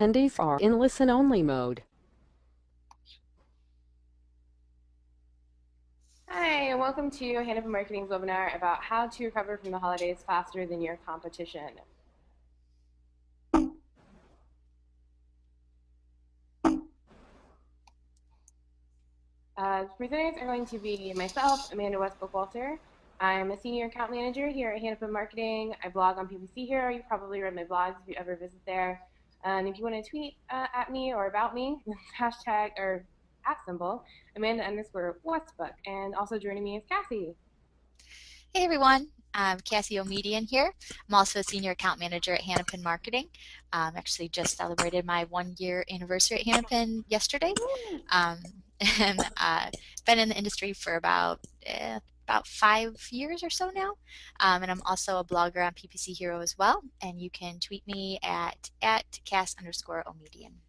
Attendees are in listen-only mode. Hi, and welcome to Hannah from Marketing's webinar about how to recover from the holidays faster than your competition. Presenters are going to be myself, Amanda Westbrook-Walter. I'm a senior account manager here at Hannah Marketing. I blog on PPC Hero. You probably read my blogs if you ever visit there. And if you want to tweet at me or about me, hashtag or @ Amanda_Westbrook. And also joining me is Cassie. Hey everyone, I'm Cassie O'Median here. I'm also a senior account manager at Hannah Marketing. Actually just celebrated my 1-year anniversary at Hannah yesterday. And been in the industry for about 5 years or so now. And I'm also a blogger on PPC Hero as well. And you can tweet me at @Cass_O'Median.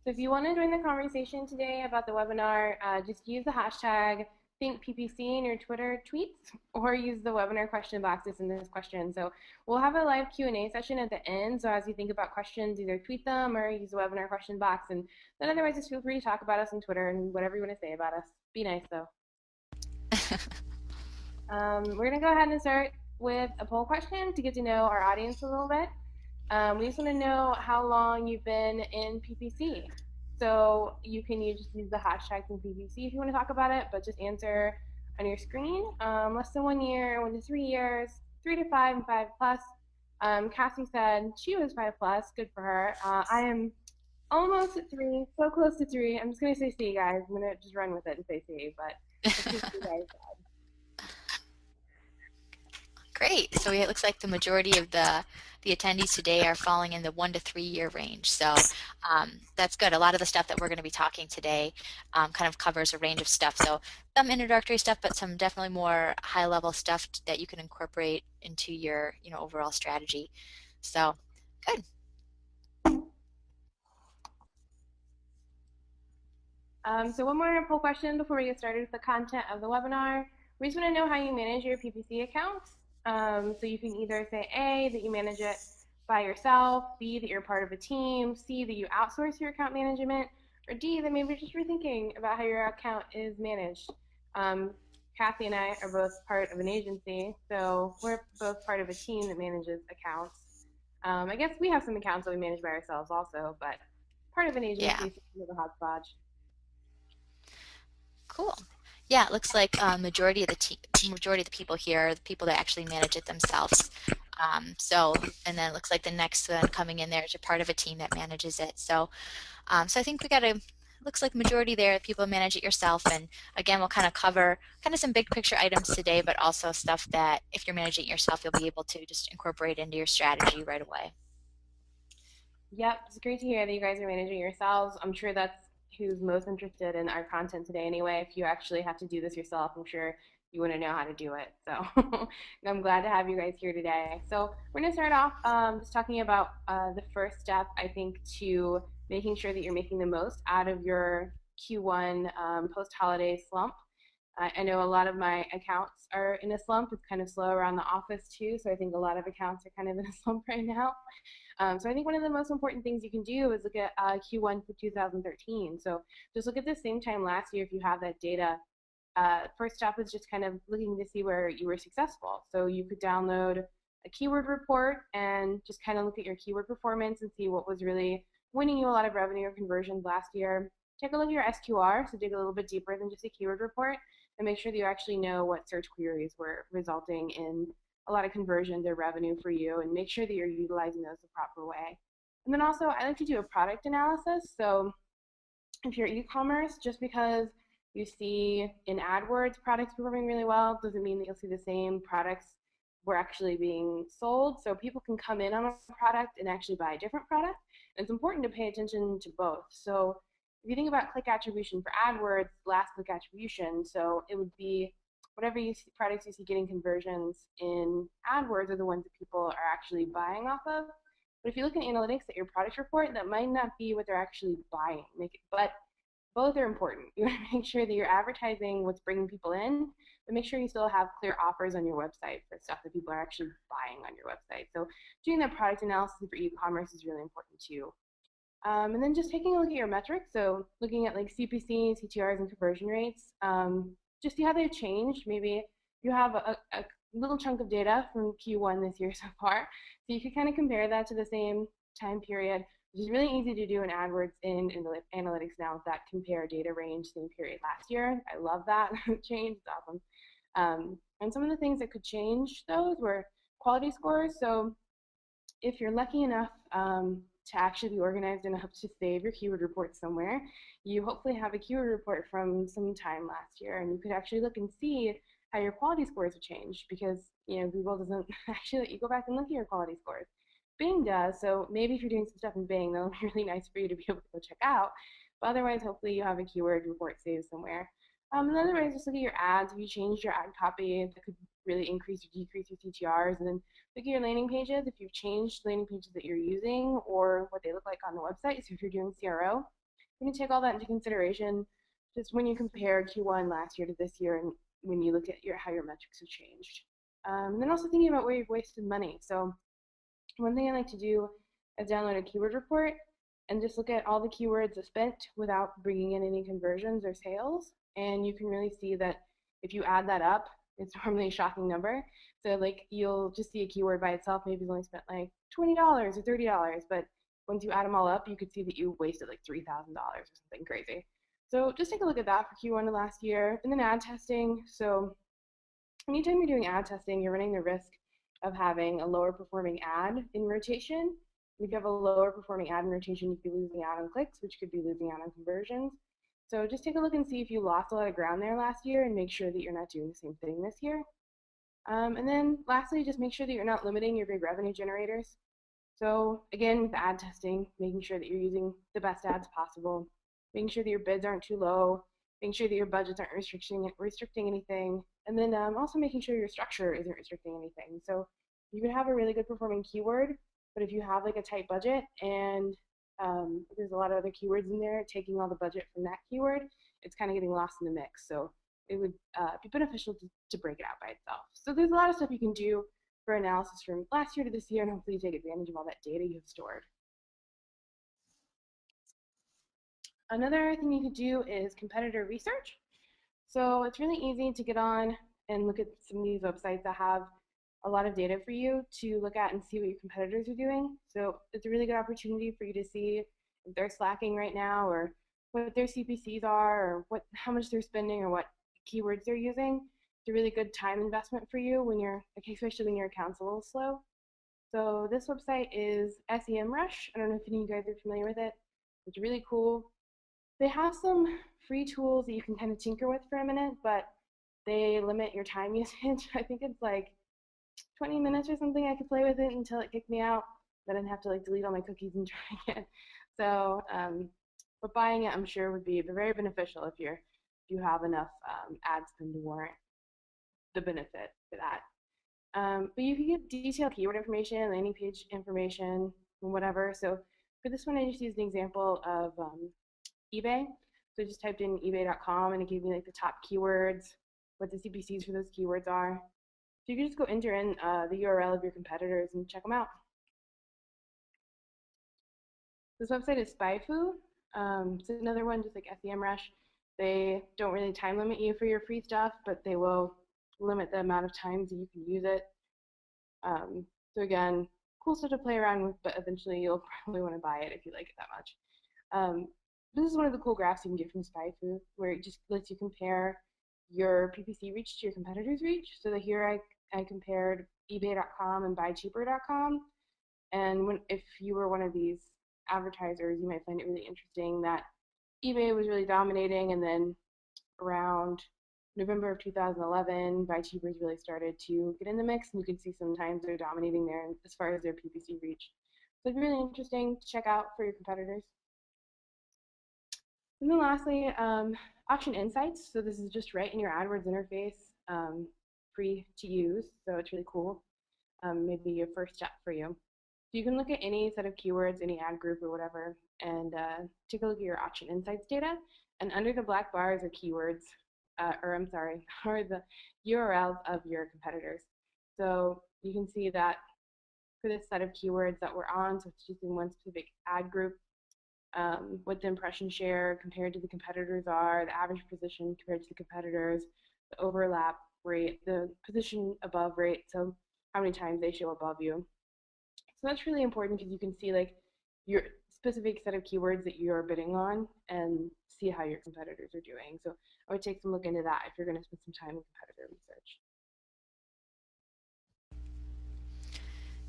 So if you want to join the conversation today about the webinar, just use the hashtag ThinkPPC in your Twitter tweets, or use the webinar question box to send this question. So we'll have a live Q&A session at the end. So as you think about questions, either tweet them or use the webinar question box. And then otherwise, just feel free to talk about us on Twitter and whatever you want to say about us. Be nice, though. We're going to go ahead and start with a poll question to get to know our audience a little bit. We just want to know how long you've been in PPC. So you can just use the hashtag in PPC if you want to talk about it, but just answer on your screen. Less than 1 year, 1 to 3 years, 3 to 5, and 5+. Cassie said she was 5+. Good for her. I am almost at 3, so close to 3. I'm just going to say C, guys. I'm going to just run with it and say C, but let's see what you guys said. Great. So it looks like the majority of the attendees today are falling in the 1 to 3 year range. So that's good. A lot of the stuff that we're going to be talking today kind of covers a range of stuff. So some introductory stuff, but some definitely more high level stuff that you can incorporate into your overall strategy. So good. So one more poll question before we get started with the content of the webinar. We just want to know how you manage your PPC accounts. So you can either say A, that you manage it by yourself, B, that you're part of a team, C, that you outsource your account management, or D, that maybe you're just rethinking about how your account is managed. Kathy and I are both part of an agency, so we're both part of a team that manages accounts. I guess we have some accounts that we manage by ourselves also, but part of an agency, Yeah. so we have a hodgepodge. Cool. Yeah, it looks like majority of the people here are the people that actually manage it themselves. And then it looks like the next one coming in there is you're part of a team that manages it. So I think we got looks like majority there, people manage it yourself. And again, we'll kind of cover some big picture items today, but also stuff that if you're managing it yourself, you'll be able to just incorporate into your strategy right away. Yep, it's great to hear that you guys are managing yourselves. I'm sure that's who's most interested in our content today anyway. If you actually have to do this yourself, I'm sure you want to know how to do it. So I'm glad to have you guys here today. So we're going to start off just talking about the first step, I think, to making sure that you're making the most out of your Q1 post-holiday slump. I know a lot of my accounts are in a slump. It's kind of slow around the office too, so I think a lot of accounts are kind of in a slump right now. So I think one of the most important things you can do is look at Q1 for 2013. So just look at the same time last year if you have that data. First step is just kind of looking to see where you were successful. So you could download a keyword report and just kind of look at your keyword performance and see what was really winning you a lot of revenue or conversions last year. Take a look at your SQR, so dig a little bit deeper than just a keyword report, and make sure that you actually know what search queries were resulting in a lot of conversions or revenue for you, and make sure that you're utilizing those the proper way. And then also, I like to do a product analysis. So if you're e-commerce, just because you see in AdWords products performing really well doesn't mean that you'll see the same products were actually being sold. So people can come in on a product and actually buy a different product. And it's important to pay attention to both. So if you think about click attribution for AdWords, last click attribution, so it would be whatever products you see getting conversions in AdWords are the ones that people are actually buying off of. But if you look in analytics at your product report, that might not be what they're actually buying. But both are important. You want to make sure that you're advertising what's bringing people in, but make sure you still have clear offers on your website for stuff that people are actually buying on your website. So doing that product analysis for e-commerce is really important too. And then just taking a look at your metrics, so looking at like CPC, CTRS, and conversion rates, just see how they've changed. Maybe you have a little chunk of data from Q1 this year so far, so you could kind of compare that to the same time period, which is really easy to do in AdWords in analytics now with that compare data range same period last year. I love that change, it's awesome. And some of the things that could change those were quality scores. So if you're lucky enough to actually be organized enough to save your keyword report somewhere, you hopefully have a keyword report from some time last year, and you could actually look and see how your quality scores have changed, because Google doesn't actually let you go back and look at your quality scores. Bing does, so maybe if you're doing some stuff in Bing, that'll be really nice for you to be able to go check out. But otherwise, hopefully you have a keyword report saved somewhere. Another way is just look at your ads. If you changed your ad copy, that could really increase or decrease your CTRs. And then look at your landing pages. If you've changed landing pages that you're using or what they look like on the website, so if you're doing CRO, you can take all that into consideration just when you compare Q1 last year to this year, and when you look at how your metrics have changed. And then also thinking about where you've wasted money. So one thing I like to do is download a keyword report and just look at all the keywords spent without bringing in any conversions or sales. And you can really see that if you add that up, it's normally a shocking number. So like you'll just see a keyword by itself, maybe it's only spent like $20 or $30, but once you add them all up, you could see that you wasted like $3,000 or something crazy. So just take a look at that for Q1 of last year. And then ad testing. So anytime you're doing ad testing, you're running the risk of having a lower performing ad in rotation. If you have a lower performing ad in rotation, you could be losing out on clicks, which could be losing out on conversions. So just take a look and see if you lost a lot of ground there last year, and make sure that you're not doing the same thing this year. And then lastly, just make sure that you're not limiting your big revenue generators. So again, with ad testing, making sure that you're using the best ads possible, making sure that your bids aren't too low, making sure that your budgets aren't restricting anything, and then also making sure your structure isn't restricting anything. So you could have a really good performing keyword, but if you have like a tight budget and there's a lot of other keywords in there taking all the budget from that keyword, it's kind of getting lost in the mix. So it would be beneficial to break it out by itself. So there's a lot of stuff you can do for analysis from last year to this year, and hopefully take advantage of all that data you have stored. Another thing you could do is competitor research. So it's really easy to get on and look at some of these websites that have a lot of data for you to look at and see what your competitors are doing. So it's a really good opportunity for you to see if they're slacking right now, or what their CPCs are, or how much they're spending, or what keywords they're using. It's a really good time investment for you when especially when your account's a little slow. So this website is SEMrush. I don't know if any of you guys are familiar with it. It's really cool. They have some free tools that you can kind of tinker with for a minute, but they limit your time usage. I think it's like 20 minutes or something I could play with it until it kicked me out. Then I'd have to like delete all my cookies and try again. So, but buying it, I'm sure, would be very beneficial if you have enough ad spend to warrant the benefit for that. But you can get detailed keyword information, landing page information, and whatever. So for this one, I just used an example of eBay. So I just typed in ebay.com, and it gave me like the top keywords, what the CPCs for those keywords are. So you can just go enter in the URL of your competitors and check them out. This website is SpyFu. It's another one just like SEMrush. They don't really time limit you for your free stuff, but they will limit the amount of times that you can use it. So again, cool stuff to play around with, but eventually you'll probably want to buy it if you like it that much. This is one of the cool graphs you can get from SpyFu, where it just lets you compare your PPC reach to your competitors' reach. So that here I compared ebay.com and buycheaper.com. And if you were one of these advertisers, you might find it really interesting that eBay was really dominating, and then around November of 2011, buycheapers really started to get in the mix, and you can see sometimes they're dominating there as far as their PPC reach. So it's really interesting to check out for your competitors. And then lastly, auction insights. So this is just right in your AdWords interface, free to use, so it's really cool. Maybe a first step for you. So you can look at any set of keywords, any ad group or whatever, and take a look at your auction insights data. And under the black bars are keywords. or I'm sorry, are the URLs of your competitors. So you can see that for this set of keywords that we're on, so it's choosing one specific ad group, what the impression share compared to the competitors are, the average position compared to the competitors, the overlap rate, the position above rate, so how many times they show above you. So that's really important because you can see like your specific set of keywords that you're bidding on and see how your competitors are doing. So I would take some look into that if you're going to spend some time in competitor research.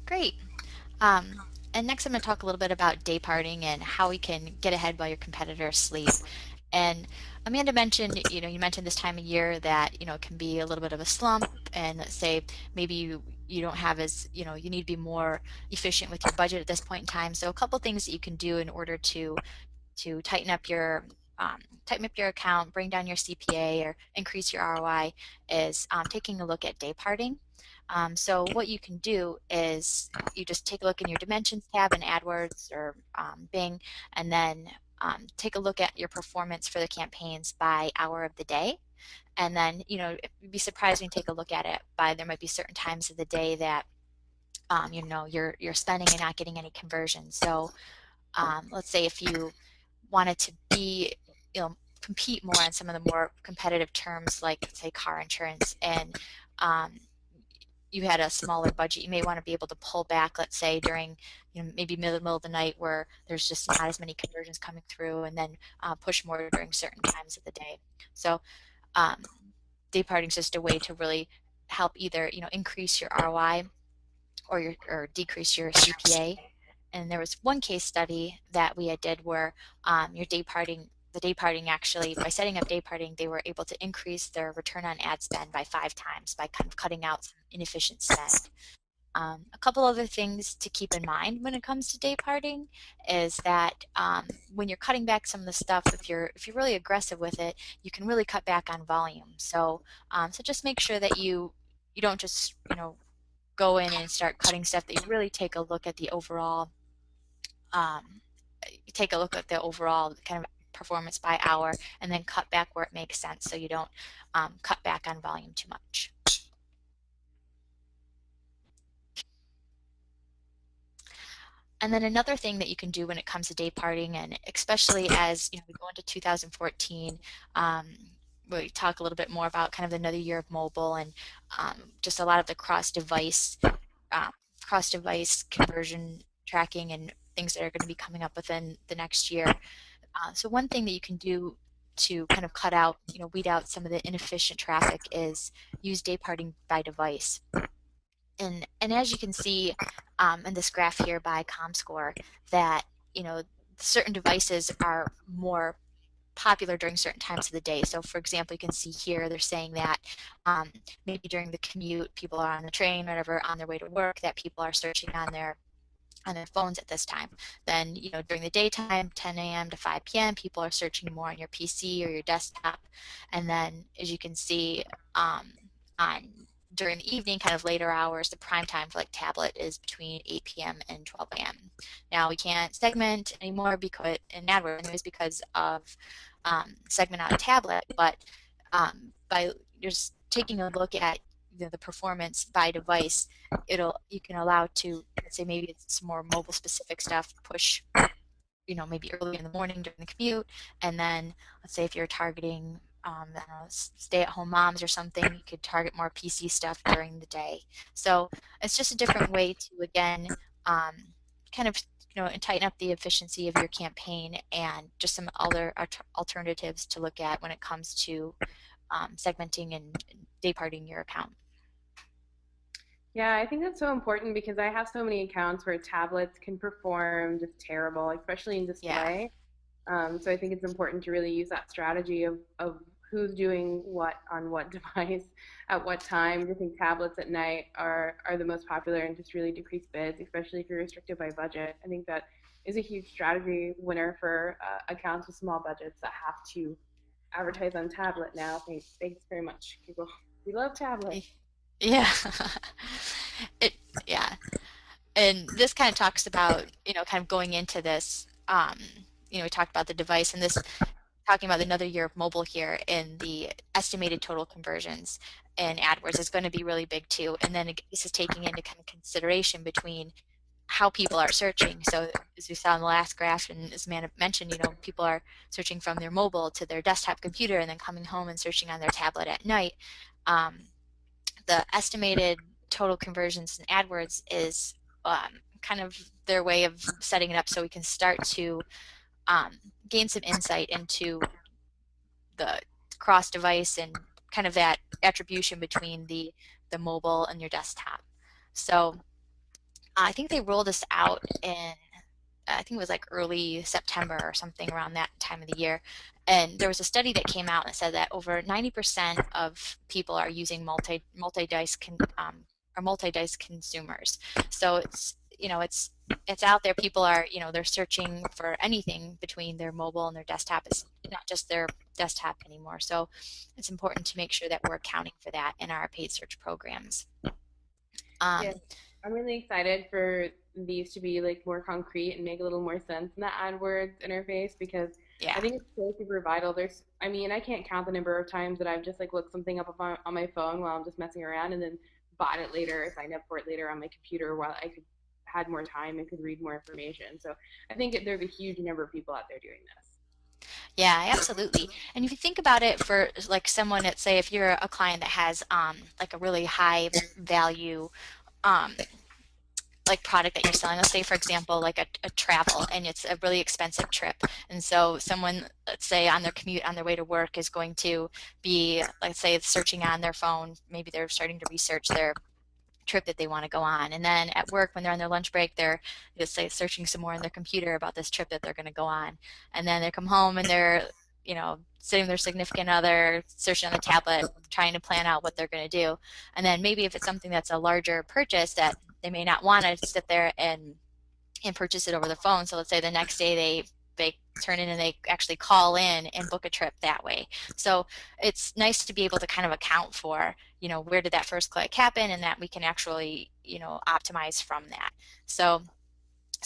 Great. And next I'm going to talk a little bit about day parting and how we can get ahead while your competitors sleep. And Amanda mentioned, you mentioned this time of year that, it can be a little bit of a slump, and let's say maybe you don't have as, you need to be more efficient with your budget at this point in time. So a couple things that you can do in order to tighten up your account, bring down your CPA, or increase your ROI is taking a look at day parting. So what you can do is you just take a look in your Dimensions tab in AdWords or Bing, and then take a look at your performance for the campaigns by hour of the day. And then, you'd be surprised when you take a look at it by, there might be certain times of the day that, you're spending and not getting any conversion. So let's say if you wanted to be, compete more on some of the more competitive terms, like say car insurance, and um, you had a smaller budget, you may want to be able to pull back, let's say during, maybe middle of the night where there's just not as many conversions coming through, and then push more during certain times of the day. So day parting is just a way to really help either, increase your ROI or decrease your CPA. And there was one case study that we did where the day parting actually, by setting up day parting, they were able to increase their return on ad spend by 5 times by kind of cutting out some inefficient spend. A couple other things to keep in mind when it comes to day parting is that when you're cutting back some of the stuff, if you're really aggressive with it, you can really cut back on volume. So so just make sure that you don't just go in and start cutting stuff, that you really take a look at the overall um, kind of performance by hour, and then cut back where it makes sense, so you don't cut back on volume too much. And then another thing that you can do when it comes to day parting, and especially as we go into 2014, we talk a little bit more about kind of another year of mobile, and just a lot of the um, cross-device conversion tracking and things that are going to be coming up within the next year. So one thing that you can do to kind of weed out some of the inefficient traffic is use day parting by device. And as you can see in this graph here by ComScore, that certain devices are more popular during certain times of the day. So for example, you can see here they're saying that maybe during the commute, people are on the train, whatever, on their way to work, that people are searching on their phones at this time. Then, during the daytime, 10 a.m. to 5 p.m., people are searching more on your PC or your desktop. And then, as you can see, on during the evening, kind of later hours, the prime time for like tablet is between 8 p.m. and 12 a.m. Now we can't segment anymore because in AdWords anyways because of segment on a tablet, but by just taking a look at the performance by device, you can allow to, let's say maybe it's some more mobile specific stuff, push maybe early in the morning during the commute, and then let's say if you're targeting I don't know, stay-at-home moms or something, you could target more PC stuff during the day. So it's just a different way to, again, kind of and tighten up the efficiency of your campaign, and just some other alternatives to look at when it comes to segmenting and day parting your account. Yeah, I think that's so important because I have so many accounts where tablets can perform just terrible, especially in Yeah. display. So I think it's important to really use that strategy of who's doing what on what device at what time. I think tablets at night are the most popular and just really decrease bids, especially if you're restricted by budget. I think that is a huge strategy winner for accounts with small budgets that have to advertise on tablet now. Thanks very much, Google. We love tablets. Yeah. it yeah. And this kind of talks about, kind of going into this, we talked about the device, and this talking about another year of mobile here, in the estimated total conversions in AdWords is going to be really big too. And then this is taking into kind of consideration between how people are searching. So as we saw in the last graph, and as Amanda mentioned, people are searching from their mobile to their desktop computer and then coming home and searching on their tablet at night. The estimated total conversions in AdWords is kind of their way of setting it up so we can start to gain some insight into the cross-device and kind of that attribution between the mobile and your desktop. So I think they rolled this out in, I think it was like early September or something around that time of the year. And there was a study that came out that said that over 90% of people are using multi-dice consumers. So it's out there. People are, they're searching for anything between their mobile and their desktop. It's not just their desktop anymore. So it's important to make sure that we're accounting for that in our paid search programs. Yeah, I'm really excited for these to be like more concrete and make a little more sense in the AdWords interface, because Yeah. I think it's so super vital. I mean, I can't count the number of times that I've just like looked something up on my phone while I'm just messing around, and then bought it later or signed up for it later on my computer while I could had more time and could read more information. So I think there's a huge number of people out there doing this. Yeah, absolutely. And if you think about it for like someone, let's say if you're a client that has like a really high value um, like product that you're selling, let's say for example like a travel, and it's a really expensive trip, and so someone, let's say on their commute on their way to work, is going to be, let's say, searching on their phone, maybe they're starting to research their trip that they want to go on, and then at work when they're on their lunch break they're just say searching some more on their computer about this trip that they're going to go on, and then they come home and they're sitting with their significant other searching on the tablet trying to plan out what they're going to do, and then maybe if it's something that's a larger purchase that they may not want to sit there and purchase it over the phone. So let's say the next day they turn in and they actually call in and book a trip that way. So it's nice to be able to kind of account for, where did that first click happen, and that we can actually, optimize from that. So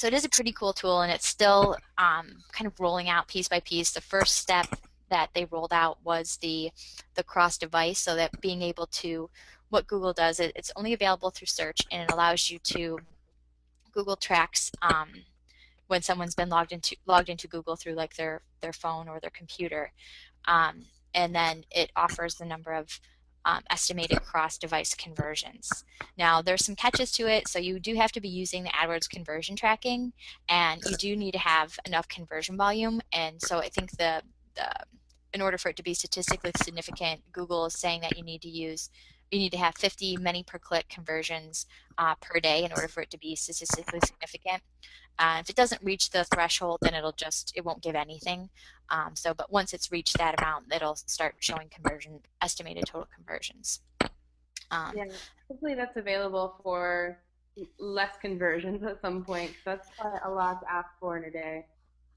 it is a pretty cool tool, and it's still kind of rolling out piece by piece. The first step that they rolled out was the cross device, so that being able to, what Google does, it's only available through search, and it allows you to, Google tracks when someone's been logged into Google through like their phone or their computer, and then it offers the number of estimated cross-device conversions. Now there's some catches to it, so you do have to be using the AdWords conversion tracking, and you do need to have enough conversion volume. And so I think in order for it to be statistically significant, Google is saying that you need to have 50 many per click conversions per day in order for it to be statistically significant. If it doesn't reach the threshold, then it won't give anything. But once it's reached that amount, it'll start showing estimated total conversions. Yeah, hopefully that's available for less conversions at some point, 'cause that's quite a lot to ask for in a day.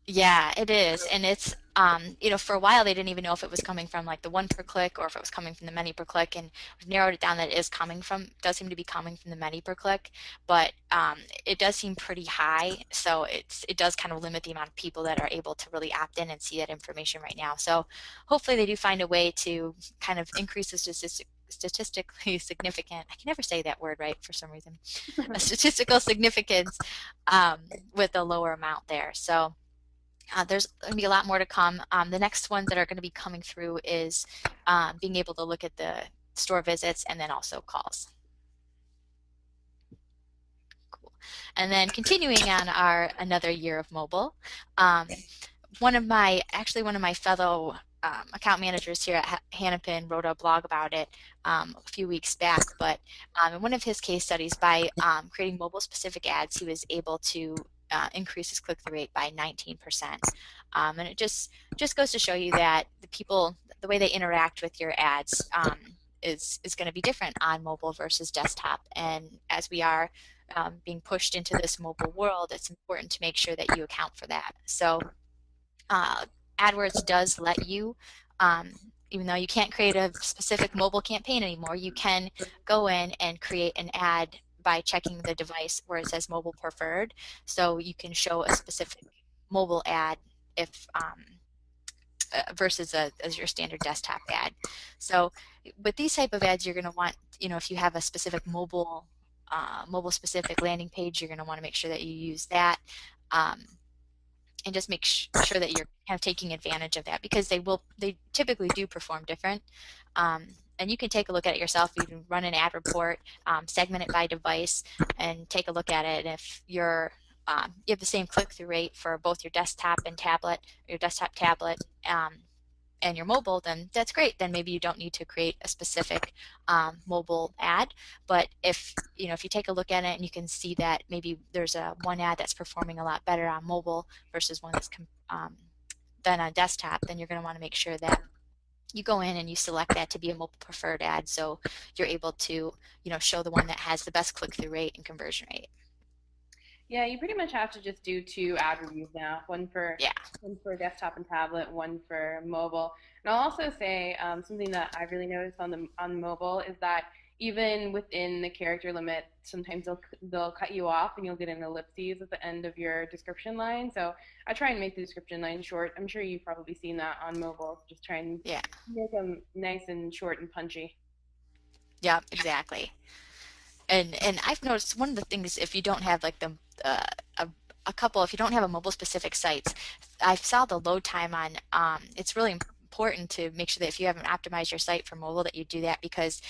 Yeah, it is. And it's, for a while they didn't even know if it was coming from like the one per click or if it was coming from the many per click. And we've narrowed it down that it does seem to be coming from the many per click, but it does seem pretty high. So it does kind of limit the amount of people that are able to really opt in and see that information right now. So hopefully they do find a way to kind of increase the statistically significant, I can never say that word right for some reason, a statistical significance with a lower amount there. So there's going to be a lot more to come. The next ones that are going to be coming through is being able to look at the store visits and then also calls. Cool. And then continuing on our another year of mobile, one of my fellow account managers here at Hannafin wrote a blog about it a few weeks back, but in one of his case studies, by creating mobile specific ads, he was able to increase his click-through rate by 19%. And it just goes to show you that the way they interact with your ads is going to be different on mobile versus desktop. And as we are being pushed into this mobile world, it's important to make sure that you account for that. So AdWords does let you, even though you can't create a specific mobile campaign anymore, you can go in and create an ad by checking the device where it says mobile preferred. So you can show a specific mobile ad if versus as your standard desktop ad. So with these type of ads, you're going to want, if you have a specific mobile specific landing page, you're going to want to make sure that you use that. And just make sure that you're kind of taking advantage of that, because they typically do perform different. And you can take a look at it yourself. You can run an ad report, segment it by device, and take a look at it. And if you have the same click-through rate for both your desktop and tablet, your desktop tablet, and your mobile, then that's great. Then maybe you don't need to create a specific mobile ad. But if you take a look at it and you can see that maybe there's one ad that's performing a lot better on mobile versus one that's than on desktop, then you're going to want to make sure that you go in and you select that to be a mobile preferred ad, so you're able to show the one that has the best click-through rate and conversion rate. Yeah, you pretty much have to just do 2 ad reviews now, one for desktop and tablet, one for mobile. And I'll also say something that I really noticed on mobile is that even within the character limit, sometimes they'll cut you off and you'll get an ellipses at the end of your description line. So I try and make the description line short. I'm sure you've probably seen that on mobile. Just try and make them nice and short and punchy. Yeah, exactly. And I've noticed one of the things, if you don't have like if you don't have a mobile specific sites, I saw the load time on, it's really important to make sure that if you haven't optimized your site for mobile, that you do that, because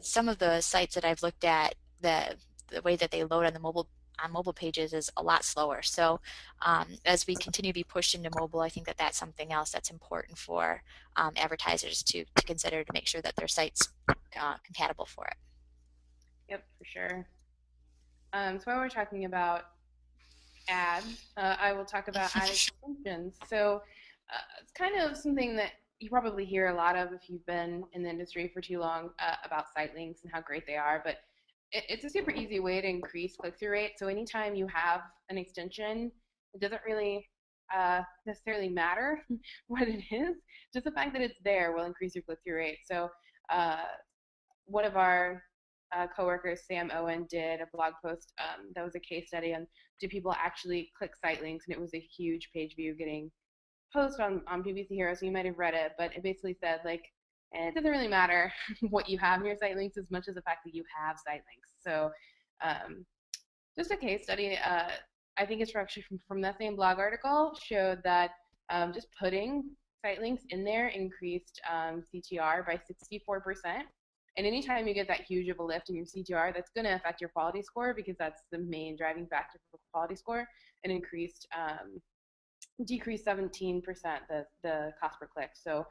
some of the sites that I've looked at, the way that they load on mobile pages is a lot slower. So as we continue to be pushed into mobile, I think that that's something else that's important for advertisers to consider, to make sure that their site's compatible for it. Yep, for sure. So while we're talking about ads, I will talk about ad extensions. So it's kind of something that you probably hear a lot of if you've been in the industry for too long, about site links and how great they are. But it's a super easy way to increase click-through rate. So anytime you have an extension, it doesn't really necessarily matter what it is. Just the fact that it's there will increase your click-through rate. So one of our coworkers, Sam Owen, did a blog post that was a case study on, do people actually click site links, and it was a huge page view getting post on PPC Hero, so you might have read it, but it basically said, like, it doesn't really matter what you have in your site links as much as the fact that you have site links. So just a case study, I think it's actually from that same blog article, showed that just putting site links in there increased CTR by 64%. And anytime you get that huge of a lift in your CTR, that's going to affect your quality score, because that's the main driving factor for quality score. And decreased 17% the cost per click. So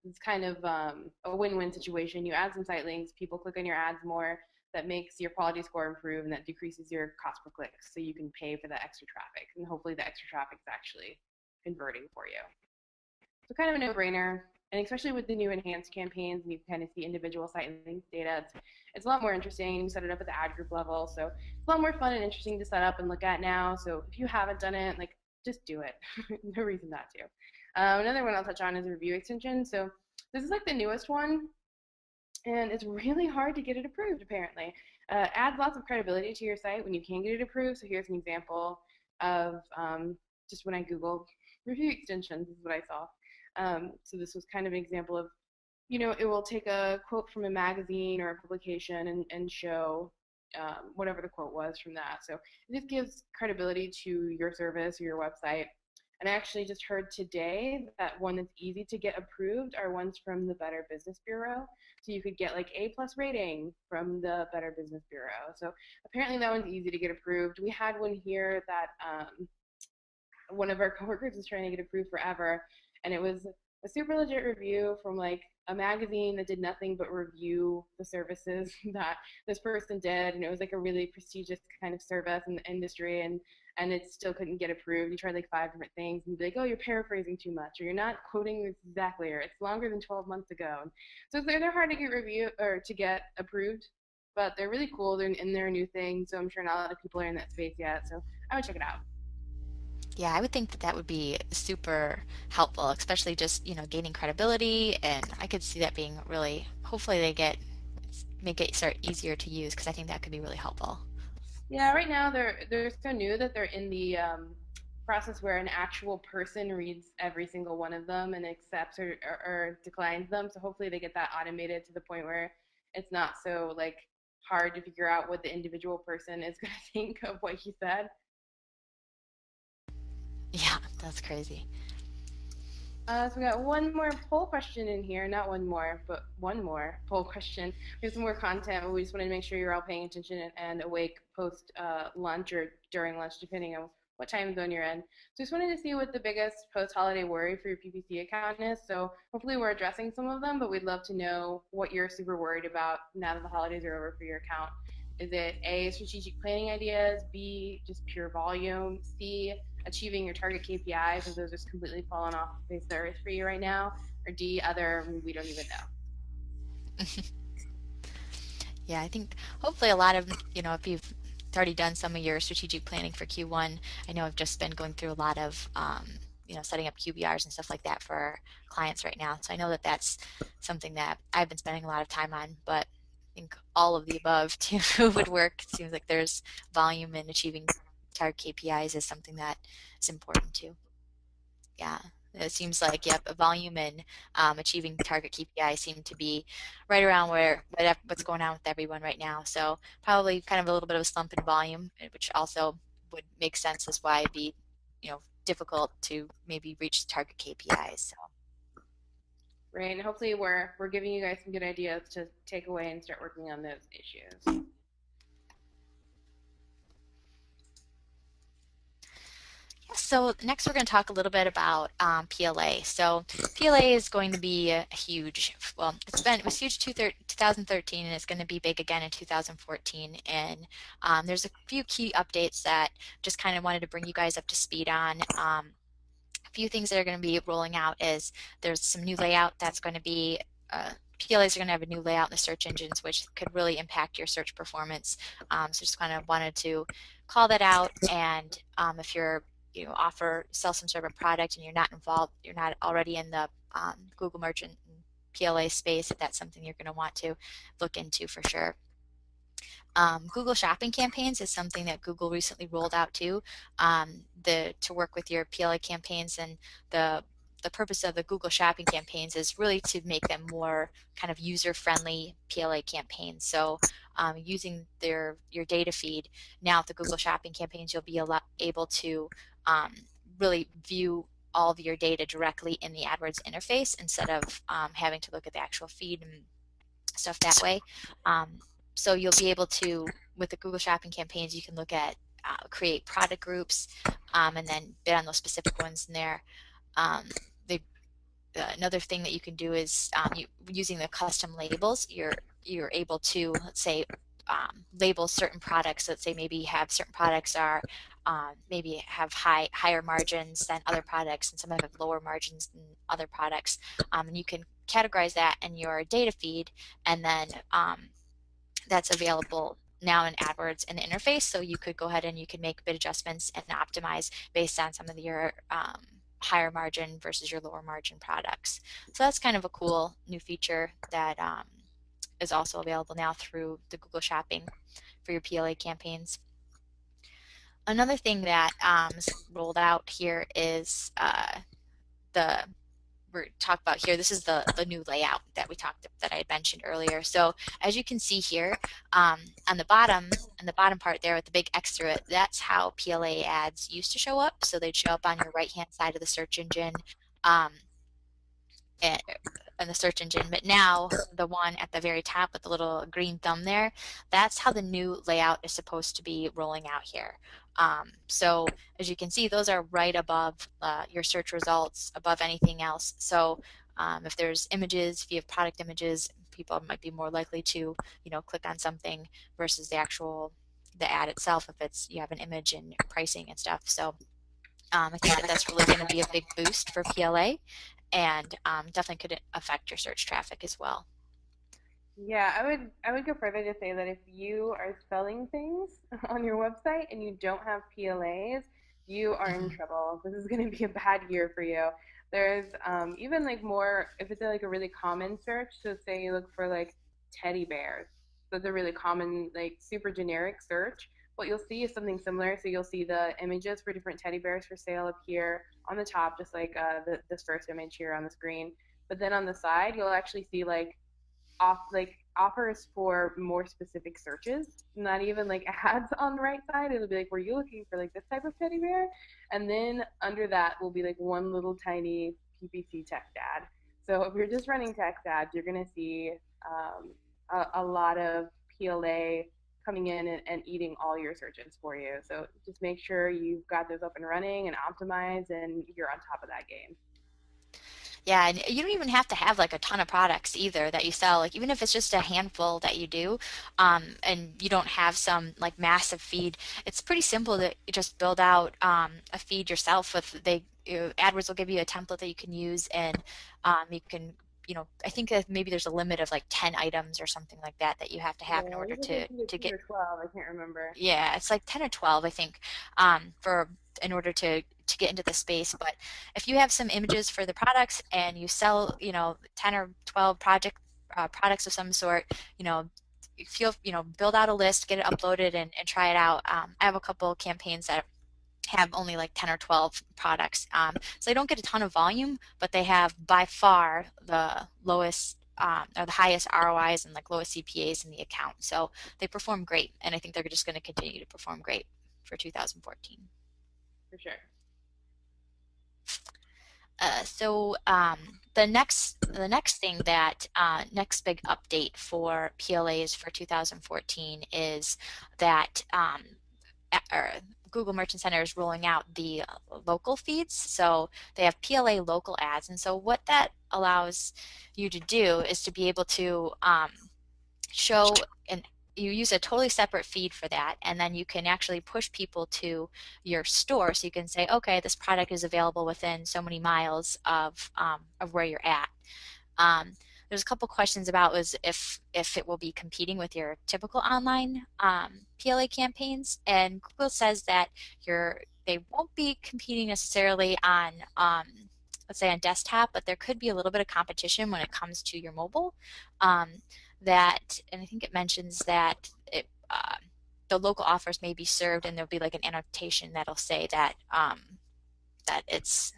it's kind of a win-win situation. You add some site links, people click on your ads more, that makes your quality score improve, and that decreases your cost per click, so you can pay for the extra traffic. And hopefully the extra traffic is actually converting for you. So kind of a no-brainer. And especially with the new enhanced campaigns, and you can kind of see individual site link data, it's a lot more interesting. You set it up at the ad group level, so it's a lot more fun and interesting to set up and look at now. So if you haven't done it, like, just do it. No reason not to. Another one I'll touch on is a review extension. So this is like the newest one, and it's really hard to get it approved, apparently. Adds lots of credibility to your site when you can get it approved. So here's an example of just when I Googled review extensions, this is what I saw. So this was kind of an example of, it will take a quote from a magazine or a publication and show whatever the quote was from that. So it just gives credibility to your service or your website. And I actually just heard today that one that's easy to get approved are ones from the Better Business Bureau. So you could get like A+ rating from the Better Business Bureau. So apparently that one's easy to get approved. We had one here that one of our coworkers was trying to get approved forever, and it was a super legit review from like a magazine that did nothing but review the services that this person did, and it was like a really prestigious kind of service in the industry, and it still couldn't get approved. You tried like 5 different things, and you'd be like, oh, you're paraphrasing too much, or you're not quoting this exactly, or it's longer than 12 months ago. So they're hard to get to get approved, but they're really cool. They're a new thing, so I'm sure not a lot of people are in that space yet. So I would check it out. Yeah, I would think that would be super helpful, especially just, gaining credibility, and I could see that being really, hopefully make it start easier to use, because I think that could be really helpful. Yeah, right now they're so new that they're in the process where an actual person reads every single one of them and accepts or declines them. So hopefully they get that automated to the point where it's not so like hard to figure out what the individual person is going to think of what he said. Yeah, that's crazy. So we got one more poll question in here. Not one more, but one more poll question. We have some more content, but we just wanted to make sure you're all paying attention and awake post lunch or during lunch, depending on what time zone you're in. So just wanted to see what the biggest post-holiday worry for your PPC account is. So hopefully we're addressing some of them, but we'd love to know what you're super worried about now that the holidays are over for your account. Is it A, strategic planning ideas, B, just pure volume, C, achieving your target KPIs, and those just completely fallen off the face of the earth for you right now, or D, other, we don't even know. Yeah, I think hopefully a lot of, if you've already done some of your strategic planning for Q1, I know I've just been going through a lot of, setting up QBRs and stuff like that for our clients right now. So I know that that's something that I've been spending a lot of time on, but I think all of the above too would work. It seems like there's volume and achieving target KPIs is something that is important too. Yeah, it seems like, yep, volume and achieving target KPI seem to be right around what's going on with everyone right now. So probably kind of a little bit of a slump in volume, which also would make sense as why it'd be, difficult to maybe reach target KPIs. So. Right, and hopefully we're giving you guys some good ideas to take away and start working on those issues. So next we're going to talk a little bit about PLA. So PLA is going to be huge. Well, it was huge 2013 and it's going to be big again in 2014. And there's a few key updates that just kind of wanted to bring you guys up to speed on. A few things that are going to be rolling out is there's some new layout that's going to be PLAs are going to have a new layout in the search engines, which could really impact your search performance. So just kind of wanted to call that out. And if you're sell some sort of a product and you're not involved, you're not already in the Google Merchant and PLA space, if that's something you're going to want to look into for sure. Google Shopping campaigns is something that Google recently rolled out too, to work with your PLA campaigns, and the purpose of the Google Shopping campaigns is really to make them more kind of user-friendly PLA campaigns. So using your data feed now with the Google Shopping campaigns, you'll be able to really view all of your data directly in the AdWords interface instead of having to look at the actual feed and stuff that way. So you'll be able to, with the Google Shopping campaigns, you can look at create product groups and then bid on those specific ones in there. Another thing that you can do is using the custom labels, you're able to, let's say, label certain products. Let's say maybe have certain products are maybe have higher margins than other products, and some have lower margins than other products. And you can categorize that in your data feed, and then that's available now in AdWords in the interface. So you could go ahead and you can make bid adjustments and optimize based on some of your higher margin versus your lower margin products. So that's kind of a cool new feature that is also available now through the Google Shopping for your PLA campaigns. Another thing that is rolled out here is we're talking about here. This is the new layout that I had mentioned earlier. So as you can see here on the bottom part there with the big X through it, that's how PLA ads used to show up. So they'd show up on your right hand side of the search engine. In the search engine, but now the one at the very top with the little green thumb there, that's how the new layout is supposed to be rolling out here. So as you can see, those are right above your search results, above anything else. So if there's images, if you have product images, people might be more likely to click on something versus the ad itself if you have an image and pricing and stuff. So I think that's really going to be a big boost for PLA, and definitely could affect your search traffic as well. Yeah, I would go further to say that if you are selling things on your website and you don't have PLAs, you are in trouble. This is going to be a bad year for you. There's even like more, if it's like a really common search, so say you look for like teddy bears. So it's a really common, like super generic search. what you'll see is something similar. So you'll see the images for different teddy bears for sale up here on the top, just like this first image here on the screen. But then on the side, you'll actually see like offers for more specific searches, not even like ads on the right side. It'll be like, were you looking for like this type of teddy bear? And then under that will be like one little tiny PPC text ad. So if you're just running text ads, you're going to see a lot of PLA coming in and eating all your searches for you. So just make sure you've got those up and running and optimized and you're on top of that game. Yeah, and you don't even have to have like a ton of products either that you sell. Like even if it's just a handful that you do, and you don't have some like massive feed, it's pretty simple to just build out a feed yourself. AdWords will give you a template that you can use, and you can, I think that maybe there's a limit of like 10 items or something like that that you have to have in Yeah, order it was like either to 10 get. or 12. I can't remember. Yeah, it's like 10 or 12, I think, for in order to get into the space. But if you have some images for the products and you sell, 10 or 12 products of some sort, build out a list, get it uploaded, and try it out. I have a couple campaigns that have only like 10 or 12 products. So they don't get a ton of volume, but they have by far the lowest or the highest ROIs and like lowest CPAs in the account. So they perform great, and I think they're just going to continue to perform great for 2014. For sure. The next thing that next big update for PLAs for 2014 is that Google Merchant Center is rolling out the local feeds. So they have PLA local ads, and so what that allows you to do is to be able to show, and you use a totally separate feed for that, and then you can actually push people to your store. So you can say, okay, this product is available within so many miles of where you're at. There's a couple questions about was if it will be competing with your typical online PLA campaigns, and Google says that they won't be competing necessarily on let's say on desktop, but there could be a little bit of competition when it comes to your mobile. And I think it mentions that the local offers may be served, and there'll be like an annotation that'll say that that it's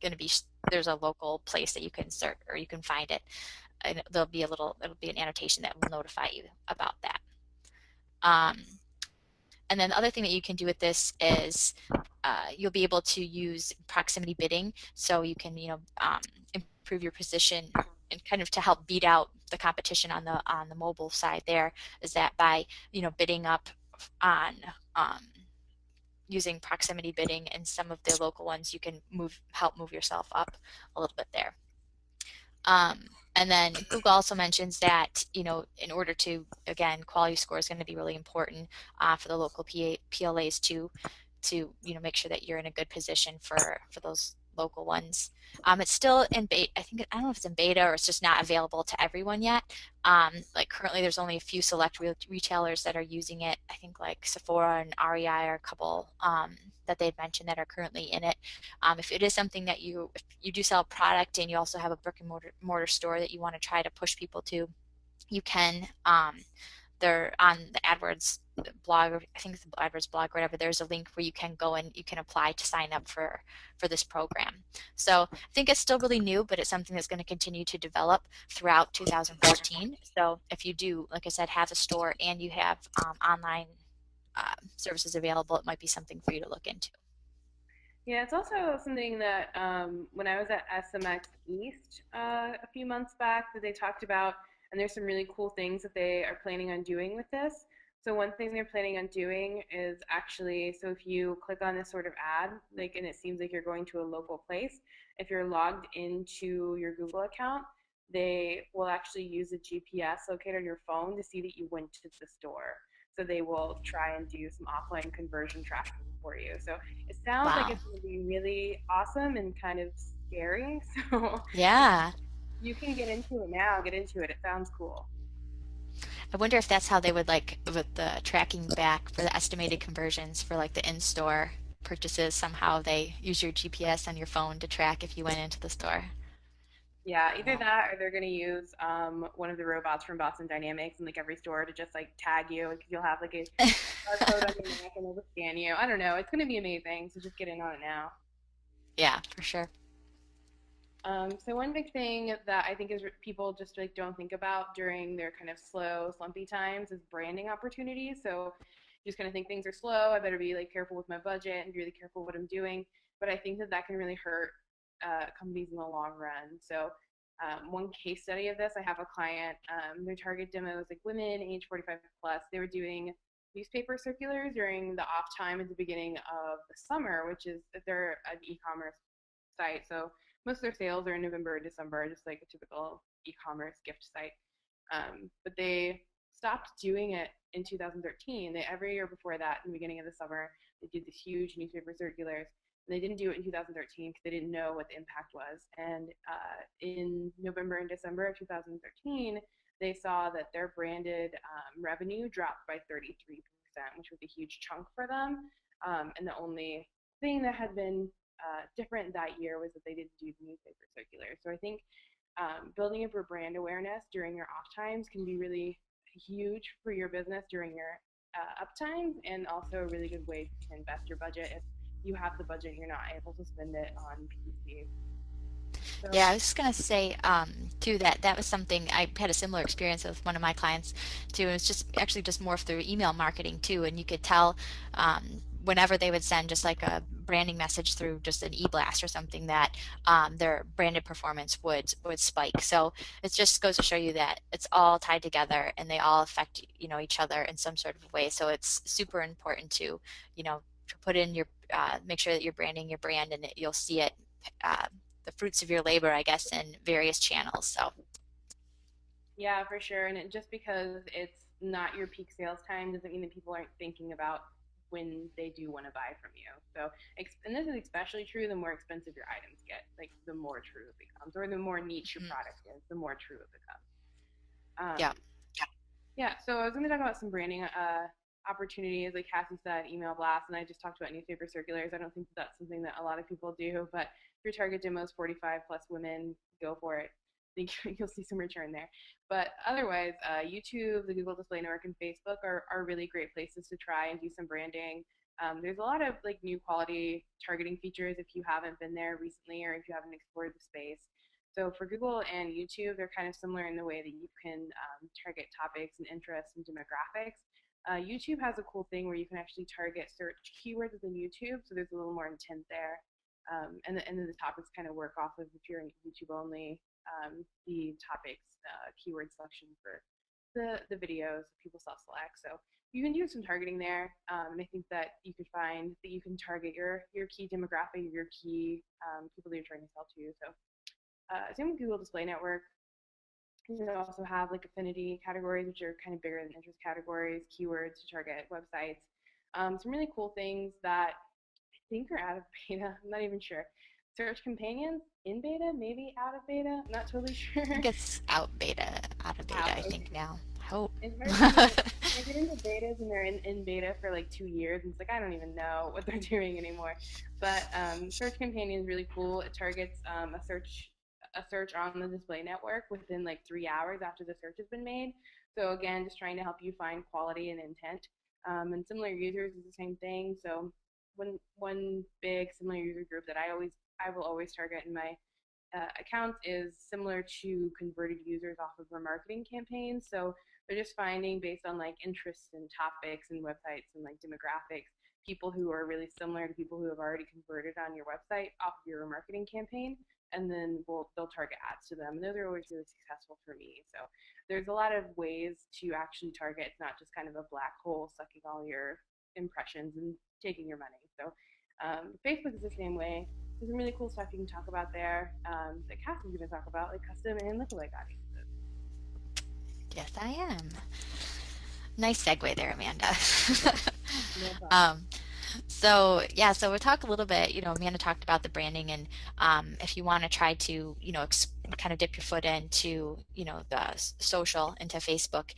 going to be there's a local place that you can search or you can find it, and it'll be an annotation that will notify you about that. And then the other thing that you can do with this is you'll be able to use proximity bidding, so you can improve your position and kind of to help beat out the competition on the mobile side. There is that by bidding up on using proximity bidding and some of the local ones, you can help move yourself up a little bit there. And then Google also mentions that, in order to, again, quality score is going to be really important for the local PLAs to make sure that you're in a good position for those local ones. It's still in beta. I don't know if it's in beta or it's just not available to everyone yet. Like currently there's only a few select retailers that are using it. I think like Sephora and REI are a couple that they've mentioned that are currently in it. If it is something that if you do sell a product and you also have a brick and mortar store that you want to try to push people to, you can. They're on the AdWords blog, or I think it's the AdWords blog, or whatever. There's a link where you can go and you can apply to sign up for this program. So I think it's still really new, but it's something that's going to continue to develop throughout 2014. So if you do, like I said, have a store and you have online services available, it might be something for you to look into. Yeah, it's also something that when I was at SMX East a few months back that they talked about, and there's some really cool things that they are planning on doing with this. So one thing they're planning on doing is actually, so if you click on this sort of ad, like, and it seems like you're going to a local place, if you're logged into your Google account, they will actually use a GPS locator on your phone to see that you went to the store. So they will try and do some offline conversion tracking for you. So it sounds like Wow. it's going to be really awesome and kind of scary. So Yeah. you can get into it now. Get into it. It sounds cool. I wonder if that's how they would, like, with the tracking back for the estimated conversions for like the in-store purchases, somehow they use your GPS on your phone to track if you went into the store. Yeah, either that or they're going to use one of the robots from Boston Dynamics in like every store to just like tag you because you'll have like a barcode on your neck and it'll scan you. I don't know. It's going to be amazing. So just get in on it now. Yeah, for sure. So one big thing that I think is people just like don't think about during their kind of slow, slumpy times is branding opportunities. So you just kind of think things are slow. I better be like careful with my budget and be really careful what I'm doing. But I think that that can really hurt companies in the long run. So one case study of this, I have a client. Their target demo is like women age 45 plus. They were doing newspaper circulars during the off time at the beginning of the summer, which is they're an e-commerce site. So most of their sales are in November or December, just like a typical e-commerce gift site. But they stopped doing it in 2013. Every year before that, in the beginning of the summer, they did these huge newspaper circulars. And they didn't do it in 2013 because they didn't know what the impact was. And in November and December of 2013, they saw that their branded revenue dropped by 33%, which was a huge chunk for them. And the only thing that had been different that year was that they didn't do the newspaper circular. So I think building up your brand awareness during your off times can be really huge for your business during your up times, and also a really good way to invest your budget if you have the budget and you're not able to spend it on PPC. Yeah, So I was just gonna say too that that was something I had a similar experience with one of my clients too. It was just actually just more through email marketing too, and you could tell whenever they would send just like a branding message through just an e-blast or something that their branded performance would spike. So it just goes to show you that it's all tied together and they all affect each other in some sort of way. So it's super important to put in your make sure that you're branding your brand and you'll see it. Uh, the fruits of your labor, I guess, in various channels. So yeah, for sure. And just because it's not your peak sales time doesn't mean that people aren't thinking about when they do want to buy from you. So, and this is especially true the more expensive your items get, like the more true it becomes, or the more niche your mhm, product is, the more true it becomes. yeah, Yeah, so I was going to talk about some branding opportunities, like Cassie said, email blasts, and I just talked about newspaper circulars. I don't think that's something that a lot of people do, but if your target demo is 45 plus women, go for it. I think you'll see some return there. But otherwise, YouTube, the Google Display Network, and Facebook are really great places to try and do some branding. There's a lot of like new quality targeting features if you haven't been there recently or if you haven't explored the space. So for Google and YouTube, they're kind of similar in the way that you can target topics and interests and demographics. YouTube has a cool thing where you can actually target search keywords within YouTube, so there's a little more intent there. And then the topics kind of work off of, if you're in YouTube only, the topics keyword selection for the videos people self-select. So you can do some targeting there, and I think that you could find that you can target your key demographic, your key people that you're trying to sell to. So same with Google Display Network. You also have like affinity categories, which are kind of bigger than interest categories, keywords to target websites. Some really cool things that I think are out of beta. I'm not even sure. Search companions in beta, maybe out of beta. I'm not totally I think sure. it's out of beta, Out. I think Okay. now. I hope. It's hard for me. I get into betas and they're in beta for like 2 years, and it's like I don't even know what they're doing anymore. But Search Companion is really cool. It targets a search on the display network within like 3 hours after the search has been made. So again, just trying to help you find quality and intent. And similar users is the same thing. So one big similar user group that I will always target in my accounts is similar to converted users off of remarketing campaigns. So they're just finding based on like interests and topics and websites and like demographics, people who are really similar to people who have already converted on your website off of your remarketing campaign, and then they'll target ads to them. And those are always really successful for me. So there's a lot of ways to actually target. It's not just kind of a black hole sucking all your impressions and taking your money. So Facebook is the same way. There's some really cool stuff you can talk about there that Cassie's going to talk about, like custom and lookalike audiences. Yes, I am. Nice segue there, Amanda. No problem. um, So yeah, so we'll talk a little bit, Amanda talked about the branding and if you want to try to, kind of dip your foot into, the social, into Facebook,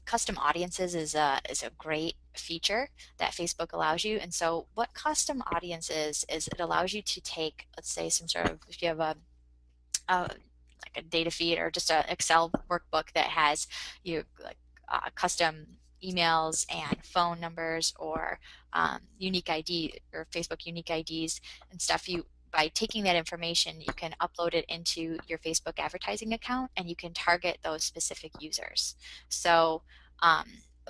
custom audiences is a great feature that Facebook allows you. And so what custom audience is it allows you to take, let's say some sort of, if you have a like a data feed or just an Excel workbook that has like custom emails and phone numbers or unique ID or Facebook unique IDs and stuff, by taking that information, you can upload it into your Facebook advertising account and you can target those specific users. So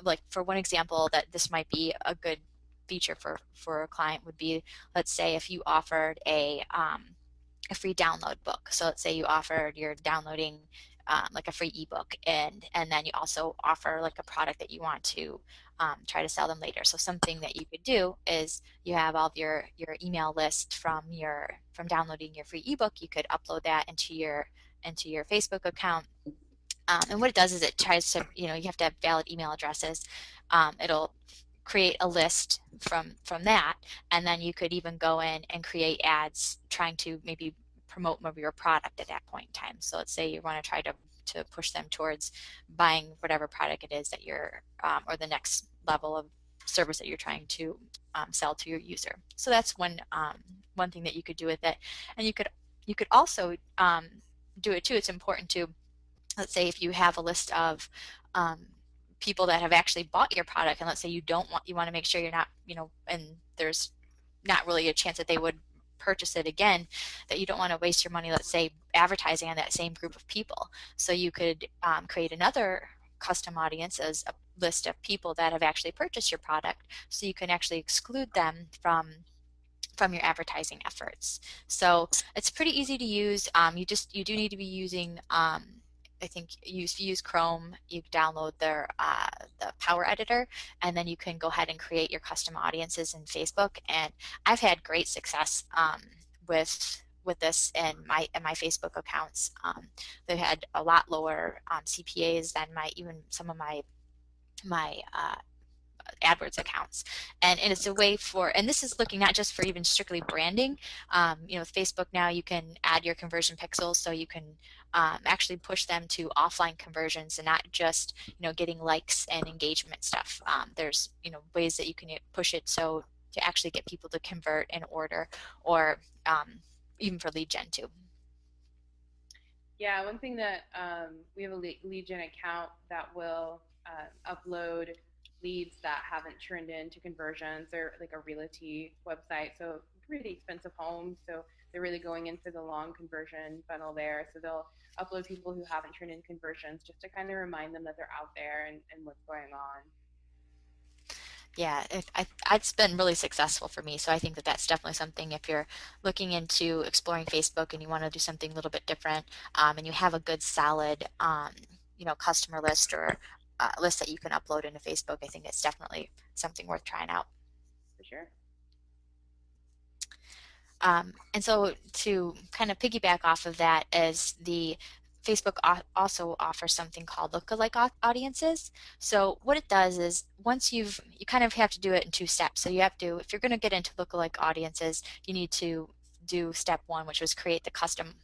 like for one example that this might be a good feature for a client would be, let's say if you offered a free download book. So let's say you offered, you're downloading like a free ebook, and then you also offer like a product that you want to try to sell them later. So something that you could do is you have all of your email list from downloading your free ebook. You could upload that into your Facebook account. And what it does is it tries to, you have to have valid email addresses. It'll create a list from that, and then you could even go in and create ads trying to maybe promote more of your product at that point in time. So let's say you want to try to push them towards buying whatever product it is that you're or the next level of service that you're trying to sell to your user. So that's one thing that you could do with it. And you could also do it too. It's important to, let's say if you have a list of people that have actually bought your product, and let's say you want to make sure you're not, and there's not really a chance that they would purchase it again, that you don't want to waste your money, let's say, advertising on that same group of people. So you could create another custom audience as a list of people that have actually purchased your product, so you can actually exclude them from your advertising efforts. So it's pretty easy to use. You do need to be using I think if you use Chrome, you download the Power Editor, and then you can go ahead and create your custom audiences in Facebook. And I've had great success with this in my Facebook accounts. They've had a lot lower CPAs than even some of my AdWords accounts. And it's a way and this is looking not just for even strictly branding. With Facebook now you can add your conversion pixels, so you can actually push them to offline conversions and not just getting likes and engagement stuff. There's ways that you can push it so to actually get people to convert and order, or even for lead gen too. Yeah, one thing that we have a lead gen account that will upload leads that haven't turned into conversions. They're like a realty website, so pretty expensive homes. So they're really going in for the long conversion funnel there. So they'll upload people who haven't turned in conversions just to kind of remind them that they're out there and what's going on. Yeah, it's been really successful for me. So I think that that's definitely something, if you're looking into exploring Facebook and you want to do something a little bit different, and you have a good solid, customer list or list that you can upload into Facebook, I think it's definitely something worth trying out. For sure. And so to kind of piggyback off of that, is the Facebook also offers something called Lookalike audiences. So what it does is, once you kind of have to do it in two steps. So you have to, if you're going to get into Lookalike audiences, you need to do step one, which was create the custom